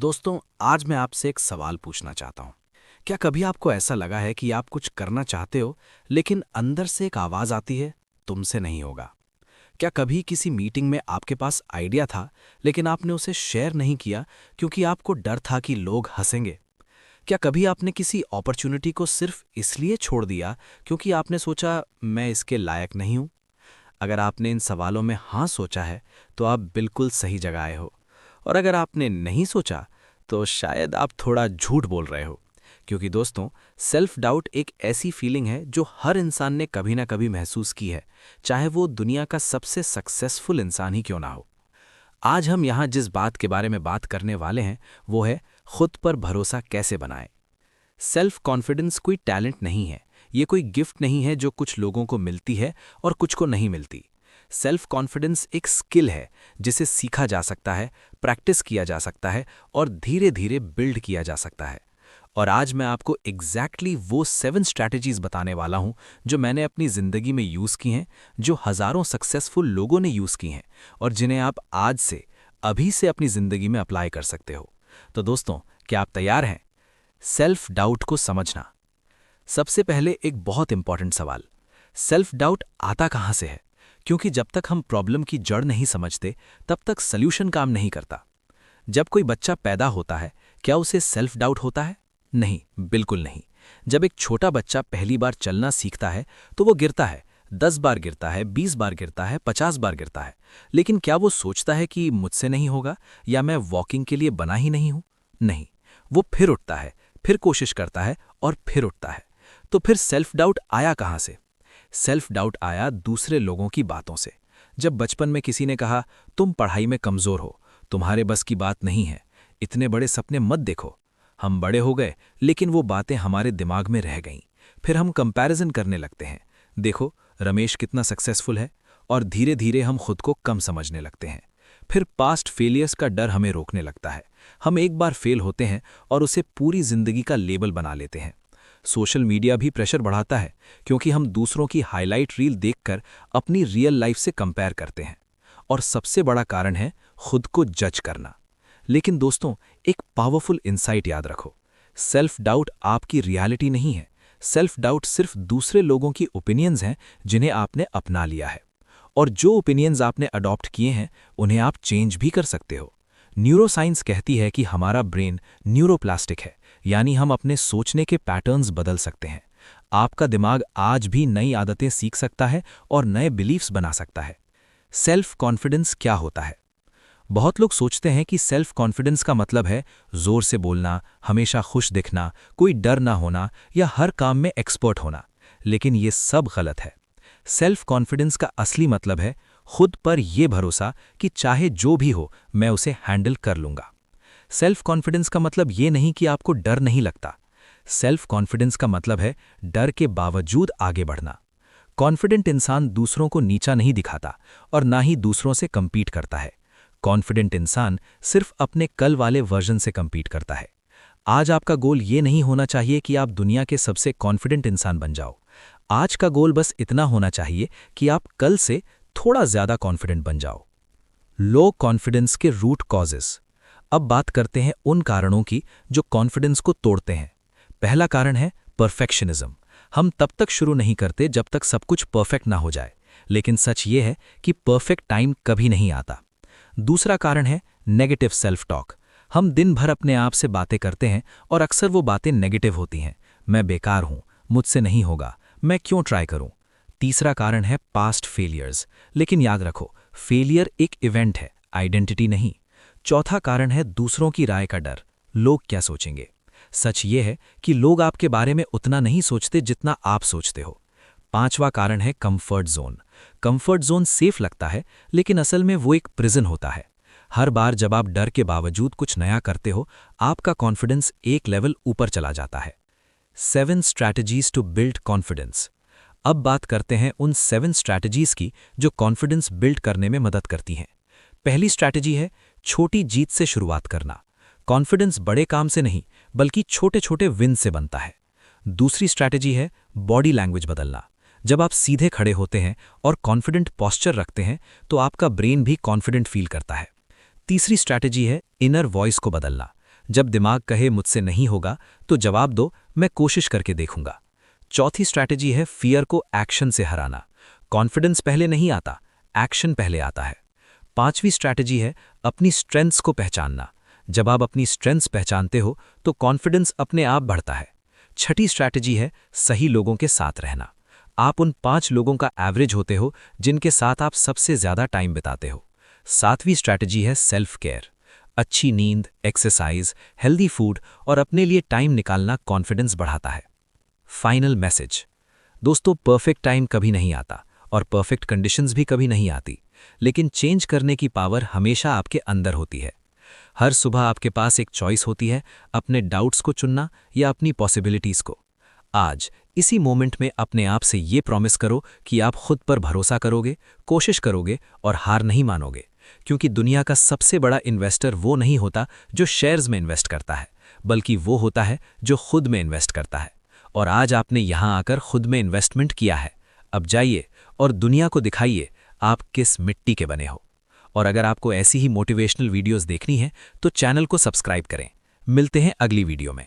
दोस्तों, आज मैं आपसे एक सवाल पूछना चाहता हूँ। क्या कभी आपको ऐसा लगा है कि आप कुछ करना चाहते हो, लेकिन अंदर से एक आवाज़ आती है, तुमसे नहीं होगा? क्या कभी किसी मीटिंग में आपके पास आइडिया था, लेकिन आपने उसे शेयर नहीं किया क्योंकि आपको डर था कि लोग हंसेंगे? क्या कभी आपने किसी अपॉर्चुनिटी को सिर्फ इसलिए छोड़ दिया क्योंकि आपने सोचा, मैं इसके लायक नहीं हूँ? अगर आपने इन सवालों में हाँ सोचा है, तो आप बिल्कुल सही जगह आए हो। और अगर आपने नहीं सोचा, तो शायद आप थोड़ा झूठ बोल रहे हो। क्योंकि दोस्तों, सेल्फ डाउट एक ऐसी फीलिंग है जो हर इंसान ने कभी ना कभी महसूस की है, चाहे वो दुनिया का सबसे सक्सेसफुल इंसान ही क्यों ना हो। आज हम यहाँ जिस बात के बारे में बात करने वाले हैं, वो है खुद पर भरोसा कैसे बनाएं। सेल्फ कॉन्फिडेंस कोई टैलेंट नहीं है, ये कोई गिफ्ट नहीं है जो कुछ लोगों को मिलती है और कुछ को नहीं मिलती। सेल्फ कॉन्फिडेंस एक स्किल है जिसे सीखा जा सकता है, प्रैक्टिस किया जा सकता है और धीरे धीरे बिल्ड किया जा सकता है। और आज मैं आपको एग्जैक्टली वो 7 स्ट्रैटेजीज बताने वाला हूं जो मैंने अपनी ज़िंदगी में यूज़ की हैं, जो हज़ारों सक्सेसफुल लोगों ने यूज़ की हैं और जिन्हें आप आज से, अभी से अपनी ज़िंदगी में अप्लाई कर सकते हो। तो दोस्तों, क्या आप तैयार हैं? सेल्फ डाउट को समझना। सबसे पहले एक बहुत इंपॉर्टेंट सवाल, सेल्फ डाउट आता कहाँ से है? क्योंकि जब तक हम प्रॉब्लम की जड़ नहीं समझते, तब तक सल्यूशन काम नहीं करता। जब कोई बच्चा पैदा होता है, क्या उसे सेल्फ डाउट होता है? नहीं, बिल्कुल नहीं। जब एक छोटा बच्चा पहली बार चलना सीखता है, तो वो गिरता है, 10 बार गिरता है, 20 बार गिरता है, 50 बार गिरता है। लेकिन क्या वो सोचता है कि मुझसे नहीं होगा या मैं वॉकिंग के लिए बना ही नहीं हूं? नहीं, वो फिर उठता है, फिर कोशिश करता है और फिर उठता है। तो फिर सेल्फ डाउट आया कहाँ से? सेल्फ डाउट आया दूसरे लोगों की बातों से। जब बचपन में किसी ने कहा, तुम पढ़ाई में कमजोर हो, तुम्हारे बस की बात नहीं है, इतने बड़े सपने मत देखो। हम बड़े हो गए, लेकिन वो बातें हमारे दिमाग में रह गईं। फिर हम कंपैरिजन करने लगते हैं, देखो रमेश कितना सक्सेसफुल है, और धीरे धीरे हम खुद को कम समझने लगते हैं। फिर पास्ट फेलियर्स का डर हमें रोकने लगता है। हम एक बार फेल होते हैं और उसे पूरी जिंदगी का लेबल बना लेते हैं। सोशल मीडिया भी प्रेशर बढ़ाता है, क्योंकि हम दूसरों की हाईलाइट रील देखकर अपनी रियल लाइफ से कंपेयर करते हैं। और सबसे बड़ा कारण है खुद को जज करना। लेकिन दोस्तों, एक पावरफुल इंसाइट याद रखो, सेल्फ डाउट आपकी रियलिटी नहीं है। सेल्फ डाउट सिर्फ दूसरे लोगों की ओपिनियंस हैं जिन्हें आपने अपना लिया है। और जो ओपिनियंस आपने अडॉप्ट किए हैं, उन्हें आप चेंज भी कर सकते हो। न्यूरोसाइंस कहती है कि हमारा ब्रेन न्यूरोप्लास्टिक है, यानी हम अपने सोचने के पैटर्न्स बदल सकते हैं। आपका दिमाग आज भी नई आदतें सीख सकता है और नए बिलीफ्स बना सकता है। सेल्फ कॉन्फिडेंस क्या होता है? बहुत लोग सोचते हैं कि सेल्फ कॉन्फिडेंस का मतलब है जोर से बोलना, हमेशा खुश दिखना, कोई डर ना होना या हर काम में एक्सपर्ट होना। लेकिन ये सब गलत है। सेल्फ कॉन्फिडेंस का असली मतलब है खुद पर यह भरोसा कि चाहे जो भी हो, मैं उसे हैंडल कर लूंगा। सेल्फ कॉन्फिडेंस का मतलब ये नहीं कि आपको डर नहीं लगता। सेल्फ कॉन्फिडेंस का मतलब है डर के बावजूद आगे बढ़ना। कॉन्फिडेंट इंसान दूसरों को नीचा नहीं दिखाता और ना ही दूसरों से कंपीट करता है। कॉन्फिडेंट इंसान सिर्फ अपने कल वाले वर्जन से कंपीट करता है। आज आपका गोल ये नहीं होना चाहिए कि आप दुनिया के सबसे कॉन्फिडेंट इंसान बन जाओ। आज का गोल बस इतना होना चाहिए कि आप कल से थोड़ा ज्यादा कॉन्फिडेंट बन जाओ। लो कॉन्फिडेंस के रूट कॉजेस। अब बात करते हैं उन कारणों की जो कॉन्फिडेंस को तोड़ते हैं। पहला कारण है परफेक्शनिज्म। हम तब तक शुरू नहीं करते जब तक सब कुछ परफेक्ट ना हो जाए, लेकिन सच ये है कि परफेक्ट टाइम कभी नहीं आता। दूसरा कारण है नेगेटिव सेल्फ टॉक। हम दिन भर अपने आप से बातें करते हैं और अक्सर वो बातें नेगेटिव होती हैं। मैं बेकार हूं, मुझसे नहीं होगा, मैं क्यों ट्राई करूं। तीसरा कारण है पास्ट फेलियर्स। लेकिन याद रखो, फेलियर एक इवेंट है, आइडेंटिटी नहीं। चौथा कारण है दूसरों की राय का डर, लोग क्या सोचेंगे। सच ये है कि लोग आपके बारे में उतना नहीं सोचते जितना आप सोचते हो। पांचवा कारण है comfort zone. Comfort zone safe लगता है, लेकिन असल में वो एक प्रिजन होता है। हर बार जब आप डर के बावजूद कुछ नया करते हो, आपका कॉन्फिडेंस एक लेवल ऊपर चला जाता है। 7 स्ट्रैटेजीज टू बिल्ड कॉन्फिडेंस। अब बात करते हैं उन 7 स्ट्रैटेजीज की जो कॉन्फिडेंस बिल्ड करने में मदद करती हैं। पहली स्ट्रैटेजी है छोटी जीत से शुरुआत करना। कॉन्फिडेंस बड़े काम से नहीं, बल्कि छोटे छोटे विन से बनता है। दूसरी स्ट्रैटेजी है बॉडी लैंग्वेज बदलना। जब आप सीधे खड़े होते हैं और कॉन्फिडेंट पॉस्चर रखते हैं, तो आपका ब्रेन भी कॉन्फिडेंट फील करता है। तीसरी स्ट्रैटेजी है इनर वॉइस को बदलना। जब दिमाग कहे मुझसे नहीं होगा तो जवाब दो मैं कोशिश करके देखूंगा। चौथी स्ट्रैटेजी है फियर को एक्शन से हराना। कॉन्फिडेंस पहले नहीं आता, एक्शन पहले आता है। पांचवी स्ट्रैटेजी है अपनी स्ट्रेंथ्स को पहचानना। जब आप अपनी स्ट्रेंथ्स पहचानते हो तो कॉन्फिडेंस अपने आप बढ़ता है। छठी स्ट्रैटेजी है सही लोगों के साथ रहना। आप उन 5 लोगों का एवरेज होते हो जिनके साथ आप सबसे ज्यादा टाइम बिताते हो। सातवीं स्ट्रैटेजी है सेल्फ केयर। अच्छी नींद, एक्सरसाइज, हेल्दी फूड और अपने लिए टाइम निकालना कॉन्फिडेंस बढ़ाता है। फाइनल मैसेज दोस्तों, परफेक्ट टाइम कभी नहीं आता और परफेक्ट कंडीशंस भी कभी नहीं आती, लेकिन चेंज करने की पावर हमेशा आपके अंदर होती है। हर सुबह आपके पास एक चॉइस होती है, अपने डाउट्स को चुनना या अपनी पॉसिबिलिटीज को। आज इसी मोमेंट में अपने आप से ये प्रॉमिस करो कि आप खुद पर भरोसा करोगे, कोशिश करोगे और हार नहीं मानोगे, क्योंकि दुनिया का सबसे बड़ा इन्वेस्टर वो नहीं होता जो शेयर्स में इन्वेस्ट करता है, बल्कि वो होता है जो खुद में इन्वेस्ट करता है। और आज आपने यहां आकर खुद में इन्वेस्टमेंट किया है। अब जाइए और दुनिया को दिखाइए आप किस मिट्टी के बने हो। और अगर आपको ऐसी ही मोटिवेशनल वीडियोस देखनी है तो चैनल को सब्सक्राइब करें। मिलते हैं अगली वीडियो में।